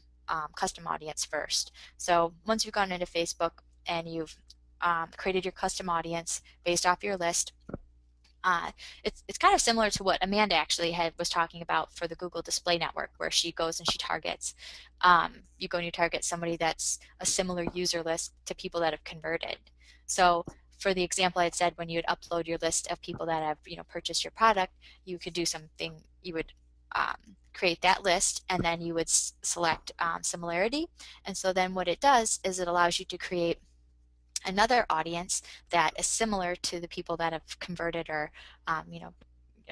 audience first. So once you've gone into Facebook and you've created your custom audience based off your list, it's kind of similar to what Amanda actually was talking about for the Google Display Network, where she goes and she targets. You go and you target somebody that's a similar user list to people that have converted. So for the example I had said, when you would upload your list of people that have purchased your product, you could do something. You would create that list, and then you would select similarity. And so then what it does is it allows you to create another audience that is similar to the people that have converted or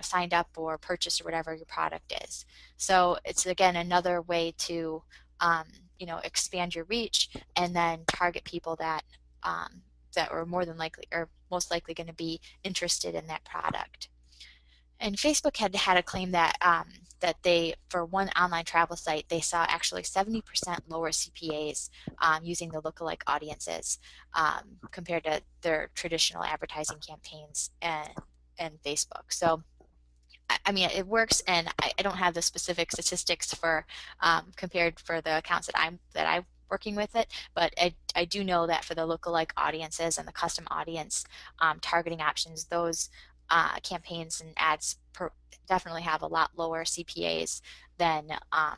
signed up or purchased or whatever your product is. So it's again another way to expand your reach and then target people that that are more than likely or most likely going to be interested in that product. And Facebook had a claim that that they, for one online travel site, they saw actually 70% lower CPAs using the lookalike audiences compared to their traditional advertising campaigns and Facebook. So I mean, it works, and I don't have the specific statistics for compared for the accounts that I'm working with it, but I do know that for the lookalike audiences and the custom audience targeting options, those campaigns and ads definitely have a lot lower CPAs than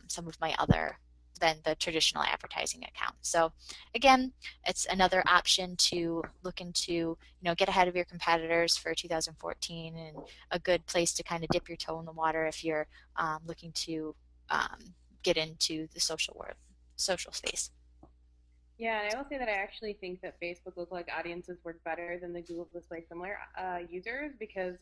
some of my other than the traditional advertising account. So again, it's another option to look into, get ahead of your competitors for 2014, and a good place to kind of dip your toe in the water if you're looking to get into the social space. Yeah, and I will say that I actually think that Facebook lookalike audiences work better than the Google Display Similar users because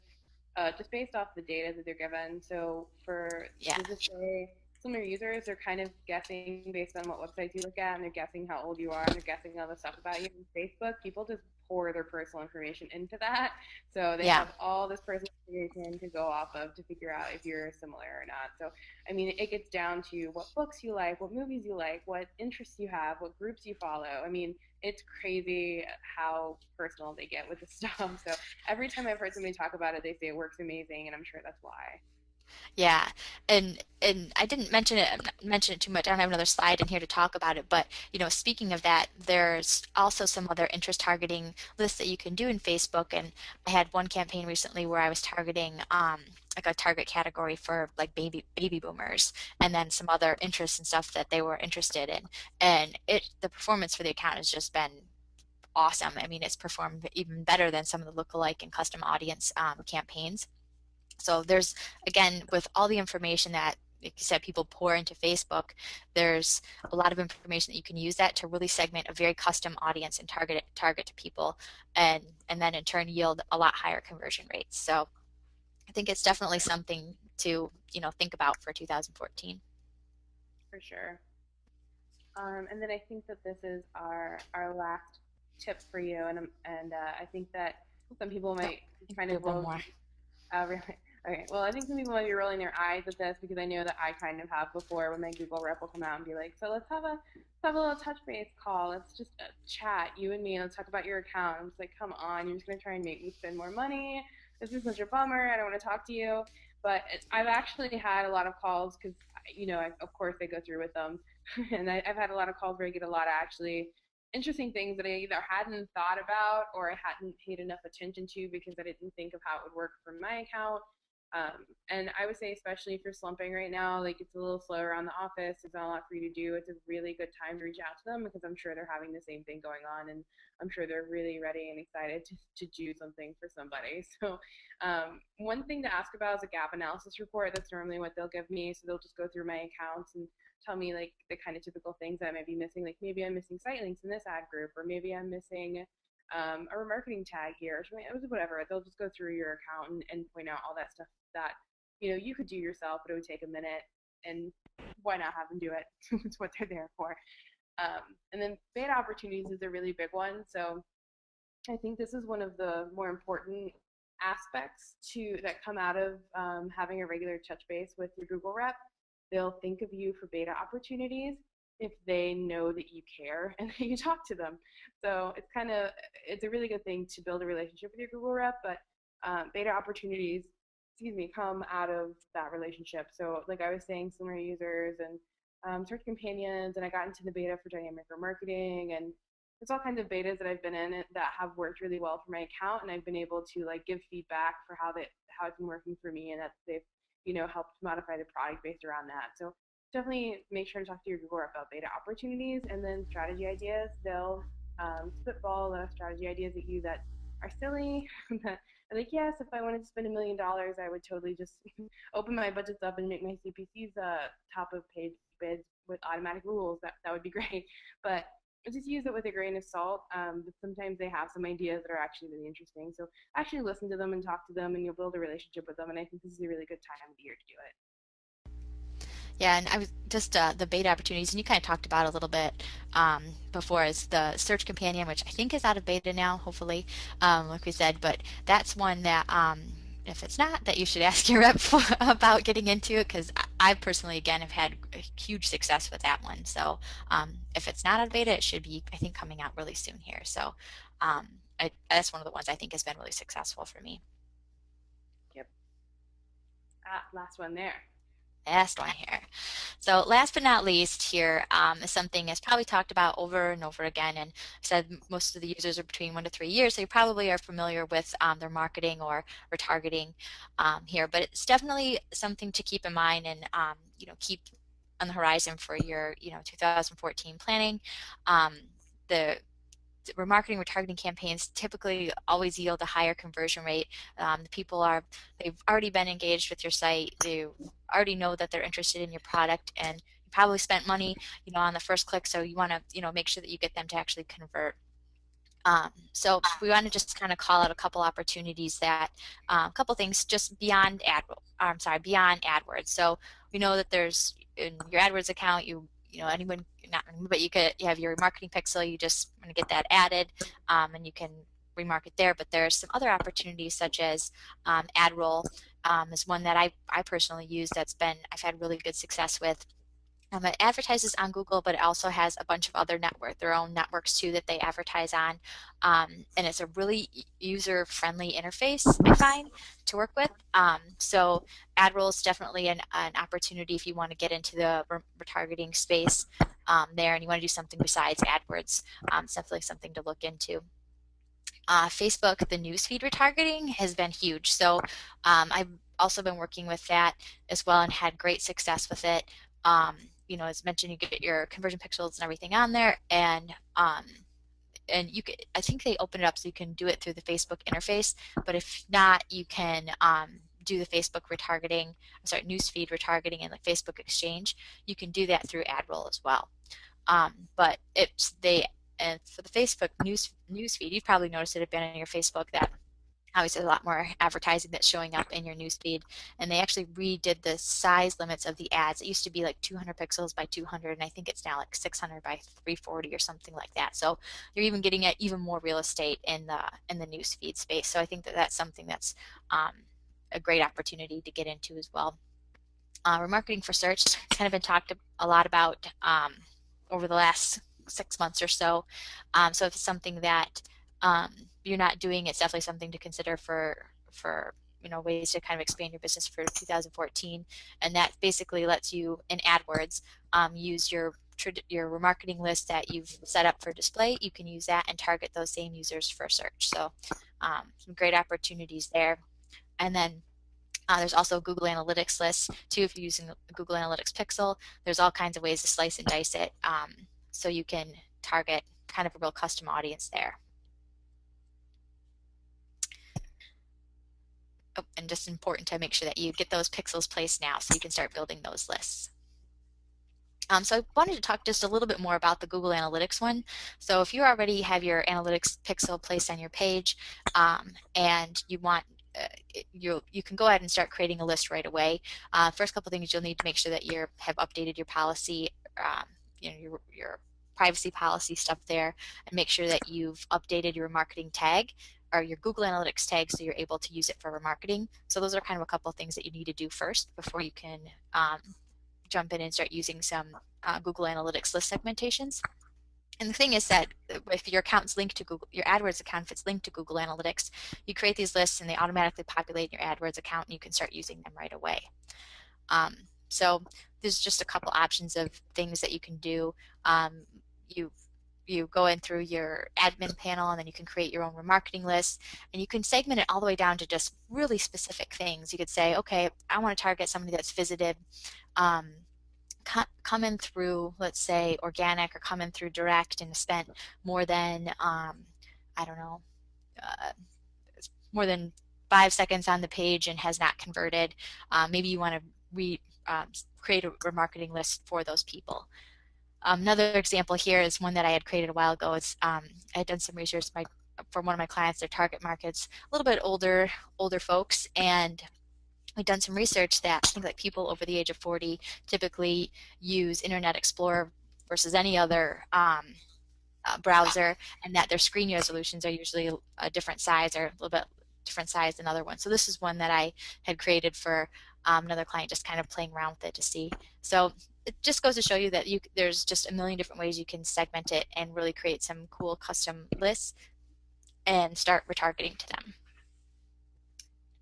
just based off the data that they're given. So for Yeah. the display similar users, they're kind of guessing based on what websites you look at, and they're guessing how old you are, and they're guessing all the stuff about you. On Facebook, people just pour their personal information into that, so they Yeah. have all this personal information to go off of to figure out if you're similar or not. So I mean, it gets down to what books you like, what movies you like, what interests you have, what groups you follow. I mean, it's crazy how personal they get with this stuff. So every time I've heard somebody talk about it, they say it works amazing, and I'm sure that's why. Yeah, and I didn't mention it too much. I don't have another slide in here to talk about it, but speaking of that, there's also some other interest targeting lists that you can do in Facebook. And I had one campaign recently where I was targeting like a target category for like baby boomers, and then some other interests and stuff that they were interested in. And the performance for the account has just been awesome. I mean, it's performed even better than some of the lookalike and custom audience campaigns. So there's, again, with all the information that, like you said, people pour into Facebook, there's a lot of information that you can use that to really segment a very custom audience and target to people, and then in turn yield a lot higher conversion rates. So I think it's definitely something to think about for 2014. For sure. And then I think that this is our last tip for you, and I think that some people No, might I think kind we of have one roll. more. Really? Okay. Well, I think some people might be rolling their eyes at this because I know that I kind of have before when my Google rep will come out and be like, "So let's have a little touch base call. Let's just chat, you and me. Let's talk about your account." I'm just like, "Come on, you're just gonna try and make me spend more money. This is such a bummer. I don't want to talk to you." But I've actually had a lot of calls because of course I go through with them, and I've had a lot of calls where I get a lot of actually interesting things that I either hadn't thought about or I hadn't paid enough attention to because I didn't think of how it would work for my account. And I would say, especially if you're slumping right now, like it's a little slow around the office, there's not a lot for you to do. It's a really good time to reach out to them because I'm sure they're having the same thing going on, and I'm sure they're really ready and excited to do something for somebody. So, one thing to ask about is a gap analysis report. That's normally what they'll give me. So they'll just go through my accounts and tell me like the kind of typical things that I might be missing. Like maybe I'm missing site links in this ad group, or maybe I'm missing a remarketing tag here, or something, whatever. They'll just go through your account and point out all that stuff that you could do yourself, but it would take a minute. And why not have them do it? It's what they're there for. And then beta opportunities is a really big one. So I think this is one of the more important aspects that come out of having a regular touch base with your Google rep. They'll think of you for beta opportunities if they know that you care and that you talk to them. So it's a really good thing to build a relationship with your Google rep, but beta opportunities, come out of that relationship. So like I was saying, similar users and search companions, and I got into the beta for dynamic remarketing, and there's all kinds of betas that I've been in that have worked really well for my account, and I've been able to like give feedback for how it's been working for me, and that they've helped modify the product based around that. So definitely make sure to talk to your Google rep about beta opportunities, and then strategy ideas. They'll spitball strategy ideas at you that are silly. That are like, yes, if I wanted to spend $1 million, I would totally just open my budgets up and make my CPCs top of page bids with automatic rules. That would be great, but just use it with a grain of salt. But sometimes they have some ideas that are actually really interesting. So actually listen to them and talk to them, and you'll build a relationship with them. And I think this is a really good time of the year to do it. Yeah, and I was just the beta opportunities, and you kind of talked about it a little bit before, is the search companion, which I think is out of beta now, hopefully, like we said. But that's one that, if it's not, that you should ask your rep about getting into it, because I personally, again, have had huge success with that one. So if it's not out of beta, it should be, I think, coming out really soon here. So that's one of the ones I think has been really successful for me. Yep. Last one there. Last one here. So last but not least here is something that's probably talked about over and over again, and said most of the users are between 1 to 3 years, so you probably are familiar with their marketing or retargeting here, but it's definitely something to keep in mind and keep on the horizon for your 2014 planning. The remarketing retargeting campaigns typically always yield a higher conversion rate. The people they've already been engaged with your site. They already know that they're interested in your product, and you probably spent money on the first click, so you want to make sure that you get them to actually convert. So we want to just kind of call out a couple opportunities that, a couple things just beyond beyond AdWords. So we know that there's in your AdWords account, anyone, not anyone, but you have your marketing pixel. You just want to get that added, and you can remarket there. But there's some other opportunities such as AdRoll is one that I personally use I've had really good success with. It advertises on Google, but it also has a bunch of other their own networks too that they advertise on. And it's a really user-friendly interface, I find, to work with. So AdRoll is definitely an opportunity if you want to get into the retargeting space there, and you want to do something besides AdWords. It's definitely something to look into. Facebook, the newsfeed retargeting has been huge. So I've also been working with that as well and had great success with it. As mentioned, you get your conversion pixels and everything on there, and you can, I think they open it up so you can do it through the Facebook interface. But if not, you can do the Facebook newsfeed retargeting and the Facebook Exchange. You can do that through AdRoll as well. But and for the Facebook newsfeed, you've probably noticed it had been on your Facebook that obviously a lot more advertising that's showing up in your newsfeed, and they actually redid the size limits of the ads. It used to be like 200 pixels by 200, and I think it's now like 600 by 340 or something like that. So you're even getting at even more real estate in the newsfeed space. So I think that that's something that's a great opportunity to get into as well. Remarketing for search has kind of been talked a lot about over the last 6 months or so. So if it's something that you're not doing, it's definitely something to consider for ways to kind of expand your business for 2014. And that basically lets you in AdWords use your remarketing list that you've set up for display. You can use that and target those same users for search. So some great opportunities there. And then there's also Google Analytics lists too. If you're using the Google Analytics Pixel, there's all kinds of ways to slice and dice it, so you can target kind of a real custom audience there. Oh, and just important to make sure that you get those pixels placed now so you can start building those lists. So I wanted to talk just a little bit more about the Google Analytics one. So if you already have your Analytics pixel placed on your page and you want you can go ahead and start creating a list right away. First couple things you'll need to make sure that you have updated your policy, your privacy policy stuff there, and make sure that you've updated your remarketing tag or your Google Analytics tag so you're able to use it for remarketing. So those are kind of a couple of things that you need to do first before you can jump in and start using some Google Analytics list segmentations. And the thing is that if your account's linked to Google, your AdWords account, if it's linked to Google Analytics, you create these lists and they automatically populate your AdWords account and you can start using them right away. So there's just a couple options of things that you can do. You go in through your admin panel and then you can create your own remarketing list, and you can segment it all the way down to just really specific things. You could say, okay, I want to target somebody that's visited come in through, let's say, organic, or come in through direct and spent more than, I don't know, more than 5 seconds on the page and has not converted. Maybe you want to create a remarketing list for those people. Another example here is one that I had created a while ago. I had done some research for one of my clients. Their target market's a little bit older folks, and we've done some research that I think like people over the age of 40 typically use Internet Explorer versus any other browser, and that their screen resolutions are usually a different size or a little bit different size than other ones. So this is one that I had created for another client, just kind of playing around with it to see. So it just goes to show you that there's just a million different ways you can segment it and really create some cool custom lists and start retargeting to them.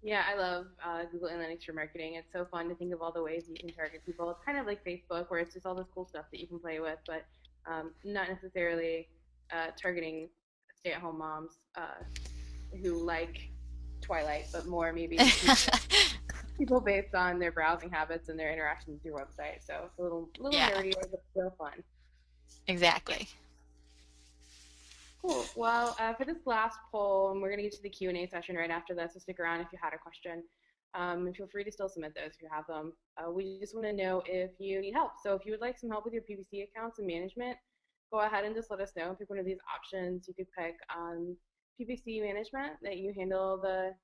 Yeah, I love Google Analytics for marketing. It's so fun to think of all the ways you can target people. It's kind of like Facebook, where it's just all this cool stuff that you can play with, but not necessarily targeting stay-at-home moms who like Twilight, but more maybe people based on their browsing habits and their interactions with your website. So it's a little Yeah, nerdy, but still fun. exactly. Cool. Well, for this last poll, and we're going to get to the Q&A session right after this, so stick around if you had a question. And feel free to still submit those if you have them. We just want to know if you need help. So if you would like some help with your PPC accounts and management, go ahead and just let us know. Pick one of these options. You could pick PPC management, that you handle that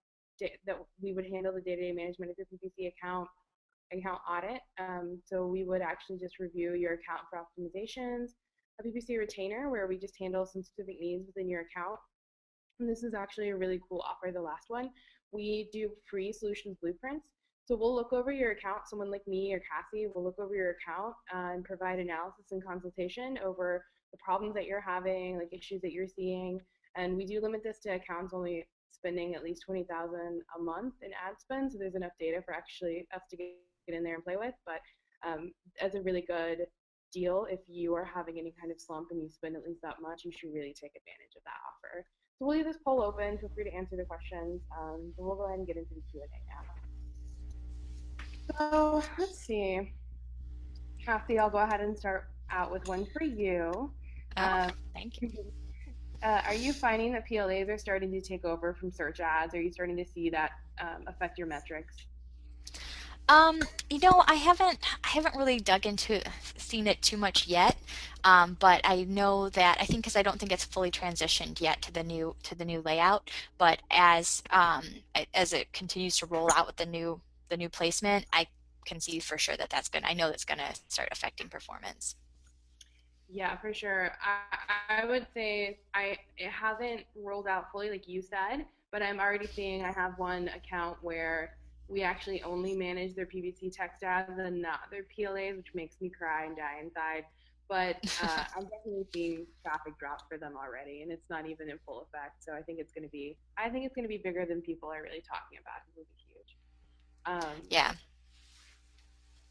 we would handle the day-to-day management of your PPC account audit. So we would actually just review your account for optimizations, a PPC retainer where we just handle some specific needs within your account. And this is actually a really cool offer, the last one. We do free solutions blueprints. So we'll look over your account, someone like me or Cassie will look over your account and provide analysis and consultation over the problems that you're having, like issues that you're seeing. And we do limit this to accounts only spending at least 20,000 a month in ad spend. So there's enough data for actually us to get in there and play with. But as a really good deal, if you are having any kind of slump and you spend at least that much, you should really take advantage of that offer. So we'll leave this poll open. Feel free to answer the questions. But we'll go ahead and get into the Q&A now. So let's see. Cassie, I'll go ahead and start out with one for you. Oh, Um, thank you. are you finding that PLAs are starting to take over from search ads? Are you starting to see that affect your metrics? You know, I haven't really dug into seen it too much yet, but I know that I think because I don't think it's fully transitioned yet to the new layout. But as it continues to roll out with the new placement, I can see for sure that I know that's gonna start affecting performance. Yeah, for sure. I would say it hasn't rolled out fully like you said, but I'm already seeing I have one account where we actually only manage their PVC text ads and not their PLAs, which makes me cry and die inside. But I'm definitely seeing traffic drop for them already, and it's not even in full effect. So I think it's gonna be bigger than people are really talking about. It will be huge. Yeah.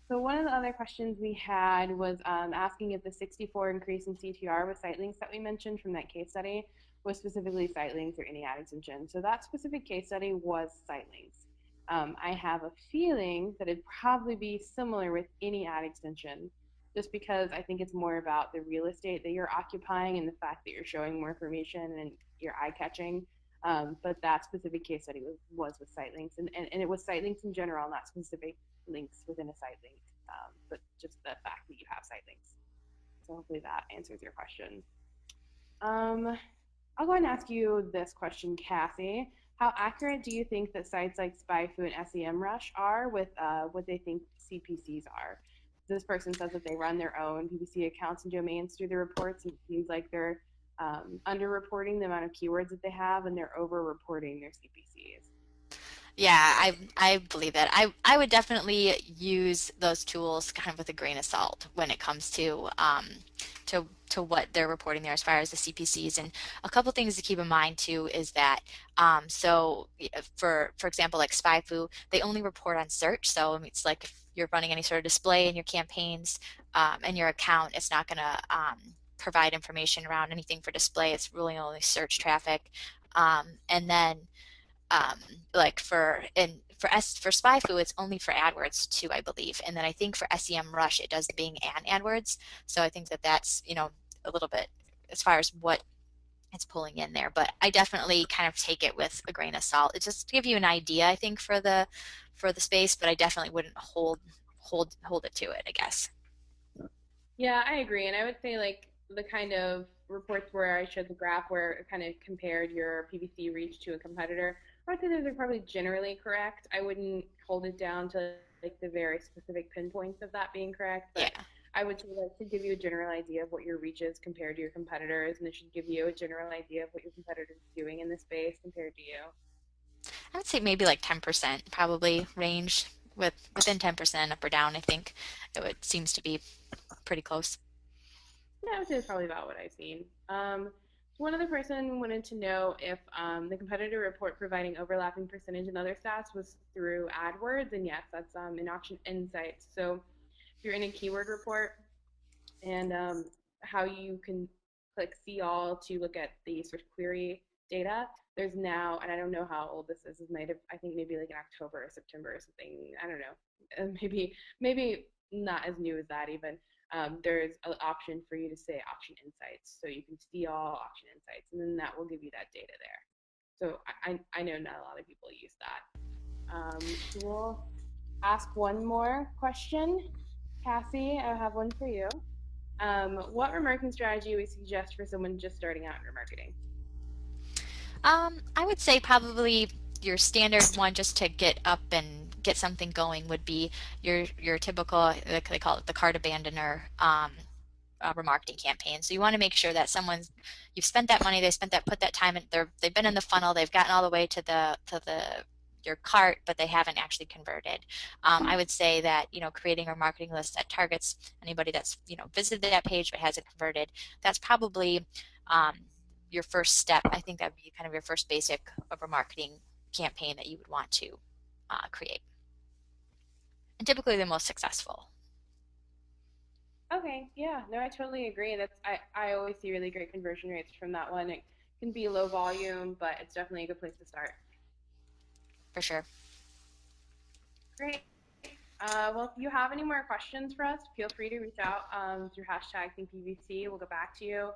So one of the other questions we had was asking if the 64 increase in CTR with site links that we mentioned from that case study was specifically site links or any ad extension. So that specific case study was site links. I have a feeling that it'd probably be similar with any ad extension, just because I think it's more about the real estate that you're occupying and the fact that you're showing more information and you're eye catching. But that specific case study was with site links, and it was site links in general, not specific links within a site link, but just the fact that you have site links. So hopefully that answers your question. Um, I'll go ahead and ask you this question, Cassie. How accurate do you think that sites like SpyFu and SEMrush are with what they think CPCs are? This person says that they run their own PPC accounts and domains through the reports, and it seems like they're underreporting the amount of keywords that they have, and they're over-reporting their CPCs. Yeah, I believe that. I would definitely use those tools kind of with a grain of salt when it comes to what they're reporting there as far as the CPCs. And a couple things to keep in mind too is that for example, like SpyFu, they only report on search. So I mean, it's like if you're running any sort of display in your campaigns and your account, it's not going to provide information around anything for display. It's really only search traffic. And then um, like for SpyFu, it's only for AdWords too, I believe. And then I think for SEMrush, it does Bing and AdWords. So I think that that's, you know, a little bit as far as what it's pulling in there. But I definitely kind of take it with a grain of salt. It's just to give you an idea, I think, for the space, but I definitely wouldn't hold it to it, I guess. Yeah, I agree. And I would say like the kind of reports where I showed the graph where it kind of compared your PPC reach to a competitor, I would say those are probably generally correct. I wouldn't hold it down to like the very specific pinpoints of that being correct, Yeah. but I would say that to give you a general idea of what your reach is compared to your competitors, and it should give you a general idea of what your competitors are doing in this space compared to you. I would say maybe like 10% probably range within 10% up or down, I think seems to be pretty close. Yeah, I would say that's probably about what I've seen. So one other person wanted to know if the competitor report providing overlapping percentage and other stats was through AdWords, and yes, that's in Auction Insights. So if you're in a keyword report and how you can click see all to look at the search query data. There's now, and I don't know how old this is. It might have, I think maybe like in October or September or something. I don't know. Maybe not as new as that even. There's an option for you to say auction insights, so you can see all auction insights, and then that will give you that data there. So I know not a lot of people use that. So we'll ask one more question. Cassie, I have one for you. What remarketing strategy would you suggest for someone just starting out in remarketing? I would say probably your standard one just to get up and get something going would be your typical, like they call it the cart abandoner remarketing campaign. So you want to make sure that you've spent that money, they spent that, put that time in, they've been in the funnel, they've gotten all the way to your cart, but they haven't actually converted. I would say that, creating a marketing list that targets anybody that's, visited that page but hasn't converted, that's probably your first step. I think that would be kind of your first basic of a marketing campaign that you would want to create. And typically the most successful. Okay, yeah, no, I totally agree. I always see really great conversion rates from that one. It can be low volume, but it's definitely a good place to start. For sure. Great. Well, if you have any more questions for us, feel free to reach out through hashtag ThinkPVC. We'll get back to you.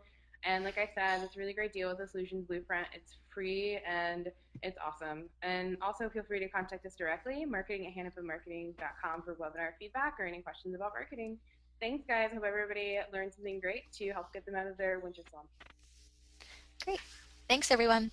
And like I said, it's a really great deal with the Solutions Blueprint. It's free and it's awesome. And also feel free to contact us directly, marketing@hannahpenmarketing.com for webinar feedback or any questions about marketing. Thanks, guys. Hope everybody learned something great to help get them out of their winter slump. Great. Thanks, everyone.